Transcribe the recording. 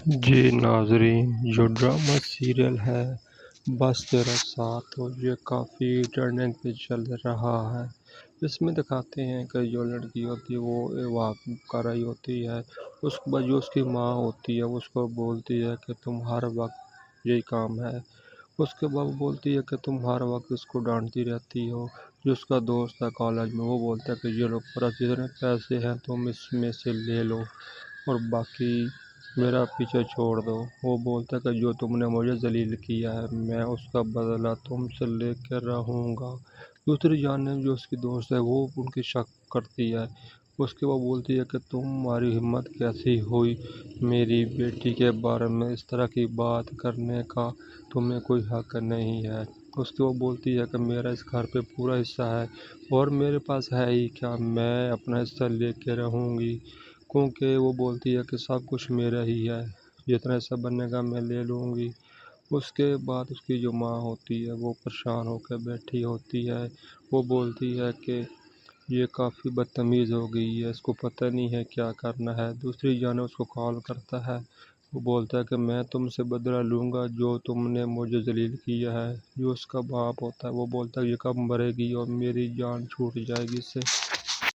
جی ناظرین، جو drama serial ہے بس تیرا ساتھ ہو، یہ کافی ٹریننگ پہ چل رہا ہے۔ اس میں دکھاتے ہیں کہ جو لڑکی ہوتی ہے وہ واک کر رہی ہوتی ہے، اس کے بعد جو اس کی ماں ہوتی ہے وہ اس کو بولتی ہے کہ تم ہر وقت یہی کام ہے۔ اس کے بعد وہ بولتی ہے کہ تم ہر وقت اس کو ڈانٹتی رہتی ہو۔ جو اس کا دوست ہے کالج میں، وہ بولتا ہے کہ یہ لوگ پر جتنے پیسے ہیں تم اس میں سے لے لو اور باقی میرا پیچھے چھوڑ دو۔ وہ بولتا ہے کہ جو تم نے مجھے ذلیل کیا ہے میں اس کا بدلہ تم سے لے کے رہوں گا۔ دوسری جانب جو اس کی دوست ہے وہ ان کی شک کرتی ہے۔ اس کے بعد بولتی ہے کہ تمہاری ہمت کیسی ہوئی میری بیٹی کے بارے میں اس طرح کی بات کرنے کا، تمہیں کوئی حق نہیں ہے۔ اس کے بعد بولتی ہے کہ میرا اس گھر پہ پورا حصہ ہے اور میرے پاس ہے ہی کیا، میں اپنا حصہ لے کے رہوں گی، کیونکہ وہ بولتی ہے کہ سب کچھ میرا ہی ہے، جتنا حصہ بننے کا میں لے لوں گی۔ اس کے بعد اس کی جو ماں ہوتی ہے وہ پریشان ہو کے بیٹھی ہوتی ہے۔ وہ بولتی ہے کہ یہ کافی بدتمیز ہو گئی ہے، اس کو پتہ نہیں ہے کیا کرنا ہے۔ دوسری جانب اس کو کال کرتا ہے، وہ بولتا ہے کہ میں تم سے بدلہ لوں گا جو تم نے مجھے ذلیل کیا ہے۔ جو اس کا باپ ہوتا ہے وہ بولتا ہے یہ کب مرے گی اور میری جان چھوٹ جائے گی اس سے۔